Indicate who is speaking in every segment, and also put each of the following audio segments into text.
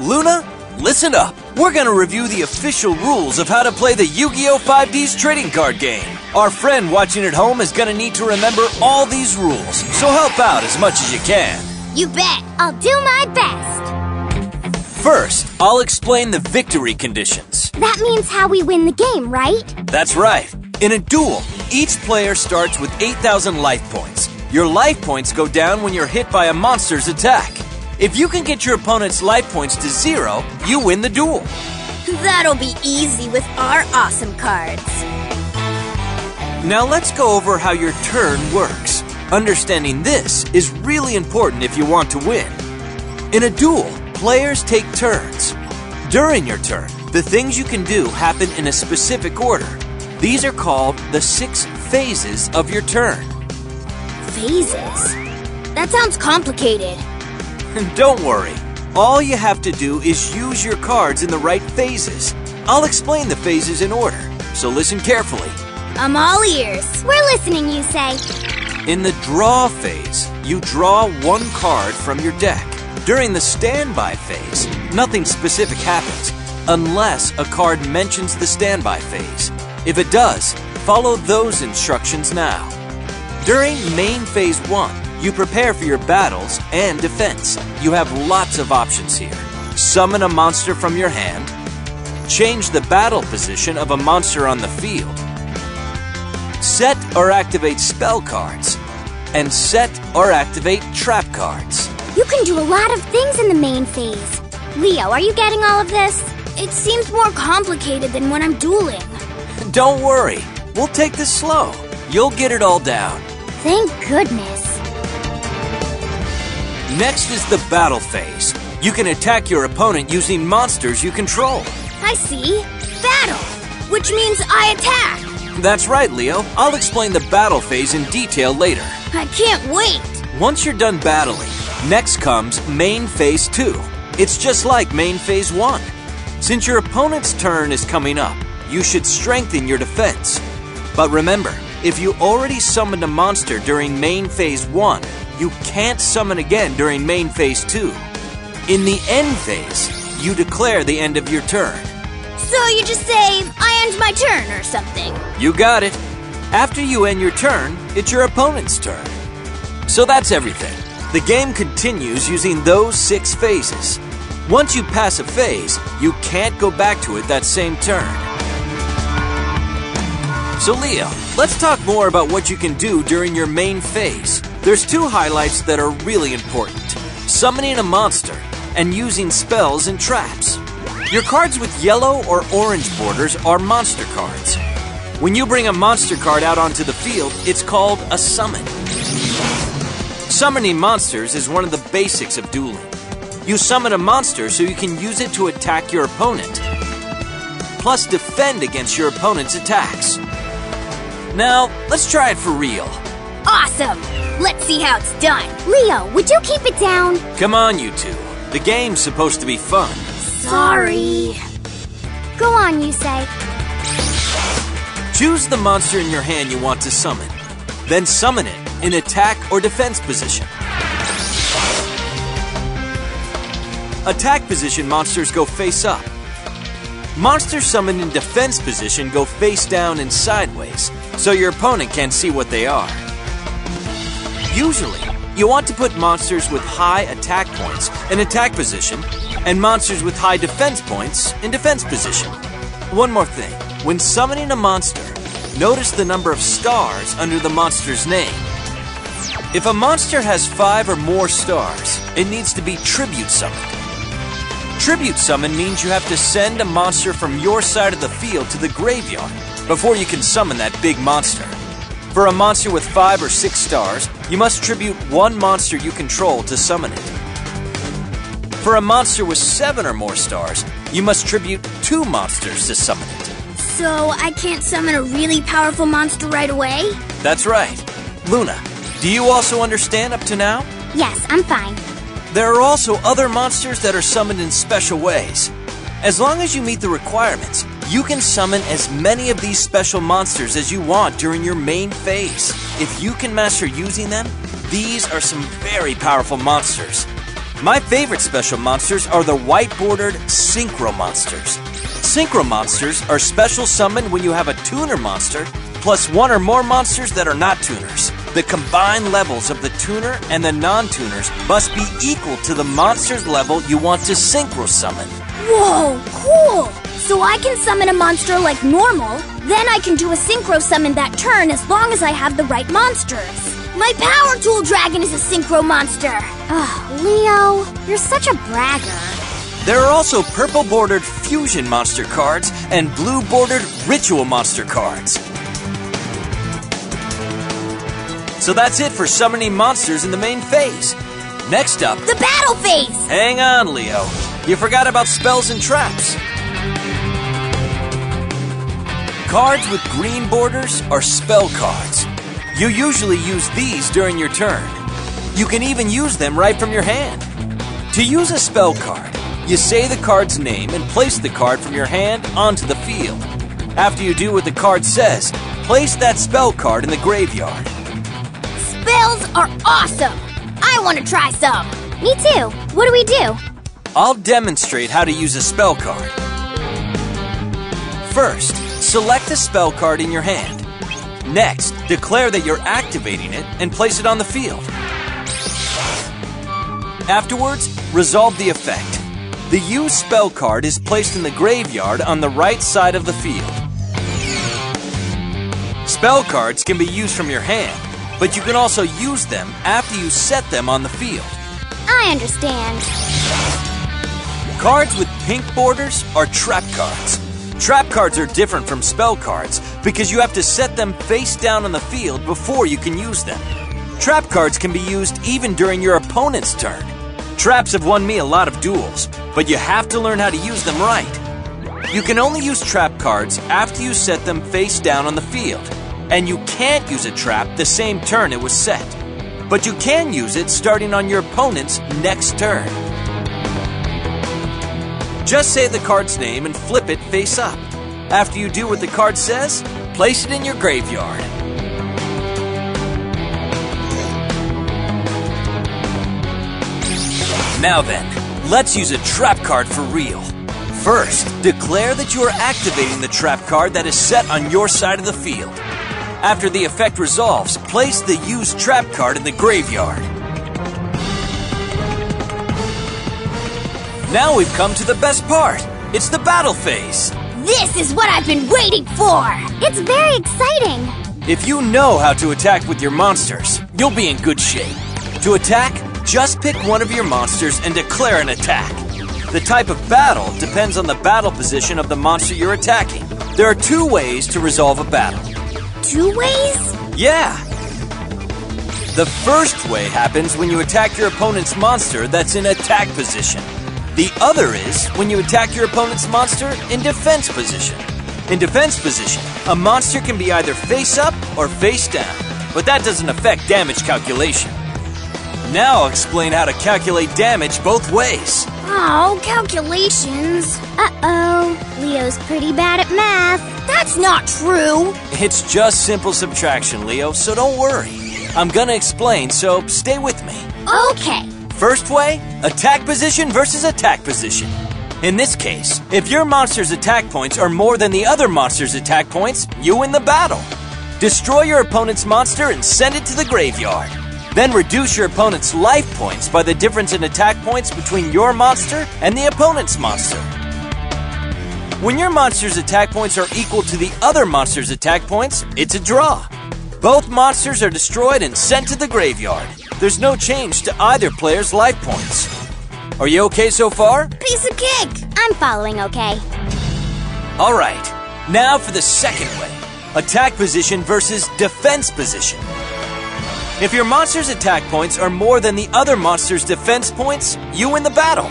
Speaker 1: Luna, listen up. We're gonna review the official rules of how to play the Yu-Gi-Oh! 5D's trading card game. Our friend watching at home is gonna need to remember all these rules, so help out as much as you can.
Speaker 2: You bet. I'll do my best.
Speaker 1: First, I'll explain the victory conditions.
Speaker 2: That means how we win the game, right?
Speaker 1: That's right. In a duel, each player starts with 8,000 life points. Your life points go down when you're hit by a monster's attack. If you can get your opponent's life points to 0, you win the duel.
Speaker 2: That'll be easy with our awesome cards.
Speaker 1: Now let's go over how your turn works. Understanding this is really important if you want to win. In a duel, players take turns. During your turn, the things you can do happen in a specific order. These are called the 6 phases of your turn.
Speaker 2: Phases? That sounds complicated.
Speaker 1: Don't worry. All you have to do is use your cards in the right phases. I'll explain the phases in order, so listen carefully.
Speaker 2: I'm all ears. We're listening, you say.
Speaker 1: In the draw phase, you draw 1 card from your deck. During the standby phase, nothing specific happens, unless a card mentions the standby phase. If it does, follow those instructions now. During main phase 1, you prepare for your battles and defense. You have lots of options here. Summon a monster from your hand, change the battle position of a monster on the field, set or activate spell cards, and set or activate trap cards.
Speaker 2: You can do a lot of things in the main phase. Leo, are you getting all of this? It seems more complicated than when I'm dueling.
Speaker 1: Don't worry, we'll take this slow. You'll get it all down.
Speaker 2: Thank goodness.
Speaker 1: Next is the battle phase. You can attack your opponent using monsters you control.
Speaker 2: I see. Battle, which means I attack.
Speaker 1: That's right, Leo. I'll explain the battle phase in detail later.
Speaker 2: I can't wait.
Speaker 1: Once you're done battling, next comes main phase 2. It's just like main phase 1. Since your opponent's turn is coming up, you should strengthen your defense. But remember, if you already summoned a monster during main phase 1, you can't summon again during main phase 2. In the end phase, you declare the end of your turn.
Speaker 2: So you just say, I end my turn or something.
Speaker 1: You got it. After you end your turn, it's your opponent's turn. So that's everything. The game continues using those 6 phases. Once you pass a phase, you can't go back to it that same turn. So Leo, let's talk more about what you can do during your main phase. There's 2 highlights that are really important. Summoning a monster and using spells and traps. Your cards with yellow or orange borders are monster cards. When you bring a monster card out onto the field, it's called a summon. Summoning monsters is one of the basics of dueling. You summon a monster so you can use it to attack your opponent, plus defend against your opponent's attacks. Now, let's try it for real.
Speaker 2: Awesome! Let's see how it's done. Leo, would you keep it down?
Speaker 1: Come on, you two. The game's supposed to be fun.
Speaker 2: Sorry. Go on, you say.
Speaker 1: Choose the monster in your hand you want to summon. Then summon it in attack or defense position. Attack position monsters go face up. Monsters summoned in defense position go face down and sideways, so your opponent can't see what they are. Usually, you want to put monsters with high attack points in attack position and monsters with high defense points in defense position. One more thing, when summoning a monster, notice the number of stars under the monster's name. If a monster has 5 or more stars, it needs to be tribute summoned. Tribute summon means you have to send a monster from your side of the field to the graveyard before you can summon that big monster. For a monster with 5 or 6 stars, you must tribute 1 monster you control to summon it. For a monster with 7 or more stars, you must tribute 2 monsters to summon it.
Speaker 2: So I can't summon a really powerful monster right away?
Speaker 1: That's right. Luna, do you also understand up to now?
Speaker 2: Yes, I'm fine.
Speaker 1: There are also other monsters that are summoned in special ways. As long as you meet the requirements, you can summon as many of these special monsters as you want during your main phase. If you can master using them, these are some very powerful monsters. My favorite special monsters are the white-bordered Synchro Monsters. Synchro Monsters are special summoned when you have a tuner monster plus one or more monsters that are not tuners. The combined levels of the tuner and the non-tuners must be equal to the monster's level you want to synchro summon.
Speaker 2: Whoa, cool! So I can summon a monster like normal, then I can do a synchro summon that turn as long as I have the right monsters. My Power Tool Dragon is a synchro monster! Ugh, Leo, you're such a bragger.
Speaker 1: There are also purple-bordered Fusion Monster cards and blue-bordered Ritual Monster cards. So that's it for summoning monsters in the main phase. Next up,
Speaker 2: the battle phase!
Speaker 1: Hang on, Leo. You forgot about spells and traps. Cards with green borders are spell cards. You usually use these during your turn. You can even use them right from your hand. To use a spell card, you say the card's name and place the card from your hand onto the field. After you do what the card says, place that spell card in the graveyard.
Speaker 2: Spells are awesome! I want to try some! Me too. What do we do?
Speaker 1: I'll demonstrate how to use a spell card. First, select a spell card in your hand. Next, declare that you're activating it and place it on the field. Afterwards, resolve the effect. The used spell card is placed in the graveyard on the right side of the field. Spell cards can be used from your hand, but you can also use them after you set them on the field.
Speaker 2: I understand.
Speaker 1: Cards with pink borders are trap cards. Trap cards are different from spell cards because you have to set them face down on the field before you can use them. Trap cards can be used even during your opponent's turn. Traps have won me a lot of duels, but you have to learn how to use them right. You can only use trap cards after you set them face down on the field, and you can't use a trap the same turn it was set. But you can use it starting on your opponent's next turn. Just say the card's name and flip it face up. After you do what the card says, place it in your graveyard. Now then, let's use a trap card for real. First, declare that you are activating the trap card that is set on your side of the field. After the effect resolves, place the used trap card in the graveyard. Now we've come to the best part. It's the battle phase.
Speaker 2: This is what I've been waiting for! It's very exciting!
Speaker 1: If you know how to attack with your monsters, you'll be in good shape. To attack, just pick one of your monsters and declare an attack. The type of battle depends on the battle position of the monster you're attacking. There are two ways to resolve a battle.
Speaker 2: 2 ways?
Speaker 1: Yeah! The first way happens when you attack your opponent's monster that's in attack position. The other is when you attack your opponent's monster in defense position. In defense position, a monster can be either face up or face down, but that doesn't affect damage calculation. Now I'll explain how to calculate damage both ways.
Speaker 2: Oh, calculations. Uh-oh, Leo's pretty bad at math. That's not true.
Speaker 1: It's just simple subtraction, Leo, so don't worry. I'm gonna explain, so stay with me.
Speaker 2: Okay.
Speaker 1: First way, attack position versus attack position. In this case, if your monster's attack points are more than the other monster's attack points, you win the battle. Destroy your opponent's monster and send it to the graveyard. Then reduce your opponent's life points by the difference in attack points between your monster and the opponent's monster. When your monster's attack points are equal to the other monster's attack points, it's a draw. Both monsters are destroyed and sent to the graveyard. There's no change to either player's life points. Are you okay so far?
Speaker 2: Piece of cake. I'm following okay.
Speaker 1: Alright, now for the second way. Attack position versus defense position. If your monster's attack points are more than the other monster's defense points, you win the battle.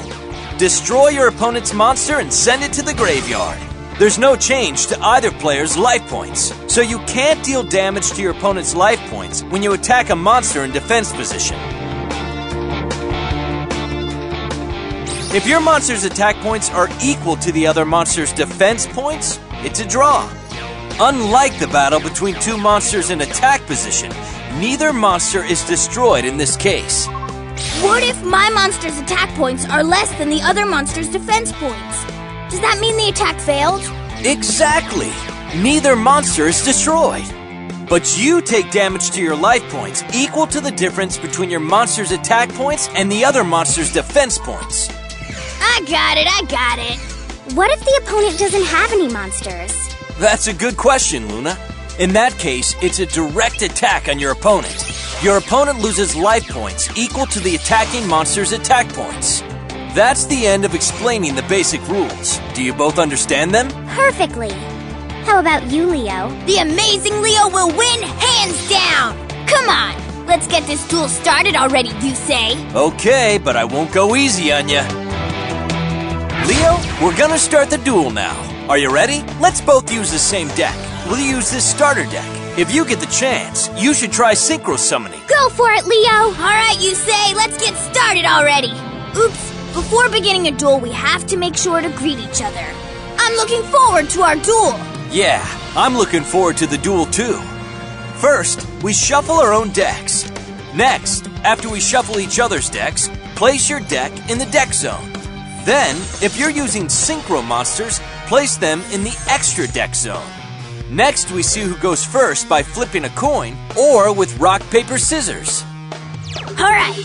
Speaker 1: Destroy your opponent's monster and send it to the graveyard. There's no change to either player's life points, so you can't deal damage to your opponent's life points when you attack a monster in defense position. If your monster's attack points are equal to the other monster's defense points, it's a draw. Unlike the battle between two monsters in attack position, neither monster is destroyed in this case.
Speaker 2: What if my monster's attack points are less than the other monster's defense points? Does that mean the attack failed?
Speaker 1: Exactly. Neither monster is destroyed. But you take damage to your life points equal to the difference between your monster's attack points and the other monster's defense points.
Speaker 2: I got it.
Speaker 3: What if the opponent doesn't have any monsters?
Speaker 1: That's a good question, Luna. In that case, it's a direct attack on your opponent. Your opponent loses life points equal to the attacking monster's attack points. That's the end of explaining the basic rules. Do you both understand them?
Speaker 3: Perfectly. How about you, Leo?
Speaker 2: The amazing Leo will win hands down! Come on, let's get this duel started already, you say?
Speaker 1: Okay, but I won't go easy on ya. Leo, we're gonna start the duel now. Are you ready? Let's both use the same deck. We'll use this starter deck. If you get the chance, you should try synchro summoning.
Speaker 2: Go for it, Leo! Alright, you say, let's get started already! Oops, before beginning a duel, we have to make sure to greet each other. I'm looking forward to our duel!
Speaker 1: Yeah, I'm looking forward to the duel too. First, we shuffle our own decks. Next, after we shuffle each other's decks, place your deck in the deck zone. Then, if you're using synchro monsters, place them in the extra deck zone. Next, we see who goes first by flipping a coin or with rock, paper, scissors.
Speaker 2: Alright,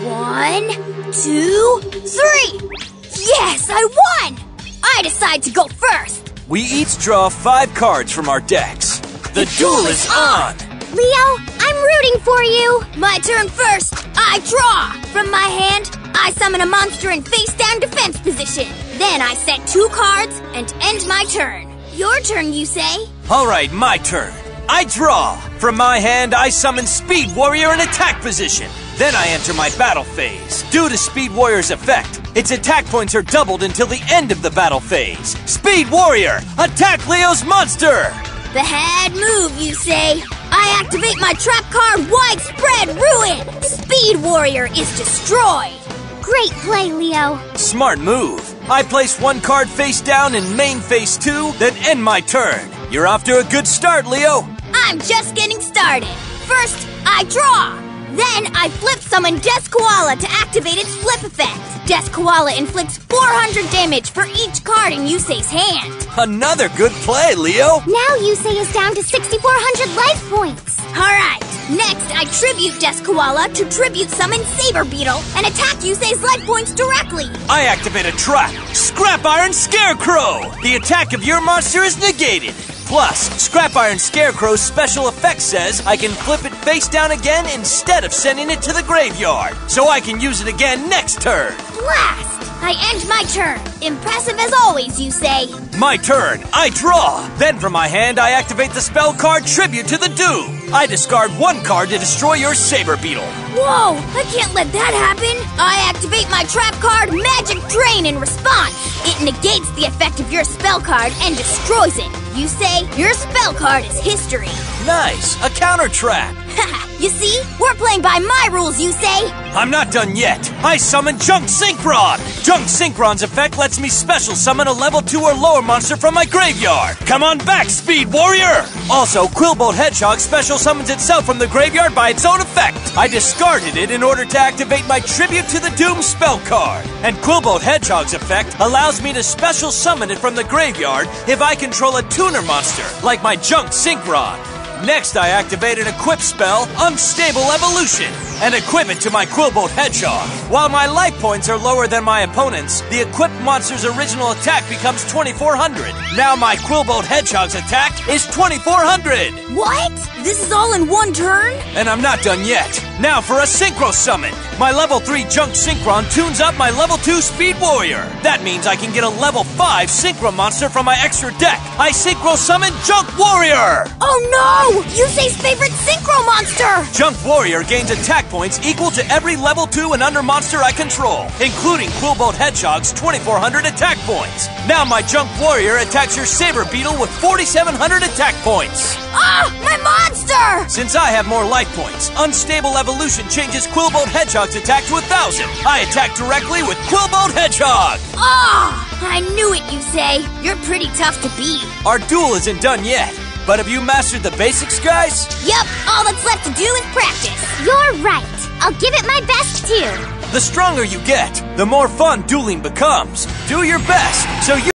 Speaker 2: 1, 2, 3! Yes, I won! I decide to go first!
Speaker 1: We each draw 5 cards from our decks. The duel is on!
Speaker 3: Leo, I'm rooting for you!
Speaker 2: My turn first! I draw! From my hand, I summon a monster in face-down defense position. Then I set 2 cards and end my turn. Your turn, you say?
Speaker 1: Alright, my turn. I draw! From my hand, I summon Speed Warrior in attack position. Then I enter my battle phase. Due to Speed Warrior's effect, its attack points are doubled until the end of the battle phase. Speed Warrior, attack Leo's monster!
Speaker 2: Bad move, you say? I activate my trap card, Widespread Ruin! Speed Warrior is destroyed!
Speaker 3: Great play, Leo.
Speaker 1: Smart move. I place 1 card face down in main phase 2, then end my turn. You're off to a good start, Leo.
Speaker 2: I'm just getting started. First, I draw. Then I flip summon Death Koala to activate its flip effect. Death Koala inflicts 400 damage for each card in Yusei's hand.
Speaker 1: Another good play, Leo.
Speaker 3: Now Yusei is down to 6,400 life points.
Speaker 2: Alright, next I tribute Death Koala to tribute summon Saber Beetle and attack Yusei's life points directly.
Speaker 1: I activate a trap, Scrap Iron Scarecrow. The attack of your monster is negated. Plus, Scrap Iron Scarecrow's special effect says I can flip it face down again instead of sending it to the graveyard, so I can use it again next turn.
Speaker 2: Blast! I end my turn. Impressive as always, you say.
Speaker 1: My turn. I draw. Then from my hand, I activate the spell card Tribute to the Doom. I discard 1 card to destroy your Saber Beetle.
Speaker 2: Whoa! I can't let that happen. I activate my trap card Magic Drain in response. It negates the effect of your spell card and destroys it. You say your spell card is history.
Speaker 1: Nice. A counter trap.
Speaker 2: Haha, you see? We're playing by my rules, you say?
Speaker 1: I'm not done yet. I summon Junk Synchron. Junk Synchron's effect lets me special summon a level 2 or lower monster from my graveyard. Come on back, Speed Warrior. Also, Quillbolt Hedgehog special summons itself from the graveyard by its own effect. I discarded it in order to activate my Tribute to the Doom spell card. And Quillbolt Hedgehog's effect allows me to special summon it from the graveyard if I control a tuner monster, like my Junk Synchron. Next, I activate an equip spell, Unstable Evolution, and equip it to my Quillbolt Hedgehog. While my life points are lower than my opponent's, the equipped monster's original attack becomes 2,400. Now my Quillbolt Hedgehog's attack is 2,400!
Speaker 2: What? This is all in 1 turn?
Speaker 1: And I'm not done yet. Now for a Synchro Summon. My level 3 Junk Synchron tunes up my level 2 Speed Warrior. That means I can get a level 5 Synchro monster from my extra deck. I Synchro Summon Junk Warrior!
Speaker 2: Oh no! Yusei's favorite Synchro monster!
Speaker 1: Junk Warrior gains attack points equal to every level 2 and under monster I control, including Quillbolt Hedgehog's 2,400 attack points. Now my Junk Warrior attacks your Saber Beetle with 4,700 attack points.
Speaker 2: Ah! My monster!
Speaker 1: Since I have more life points, Unstable Evolution changes Quillbolt Hedgehog's attack to 1,000. I attack directly with Quillbolt Hedgehog!
Speaker 2: Ah! I knew it, you say. You're pretty tough to beat.
Speaker 1: Our duel isn't done yet. But have you mastered the basics, guys?
Speaker 2: Yep, all that's left to do is practice.
Speaker 3: You're right. I'll give it my best, too.
Speaker 1: The stronger you get, the more fun dueling becomes. Do your best, so you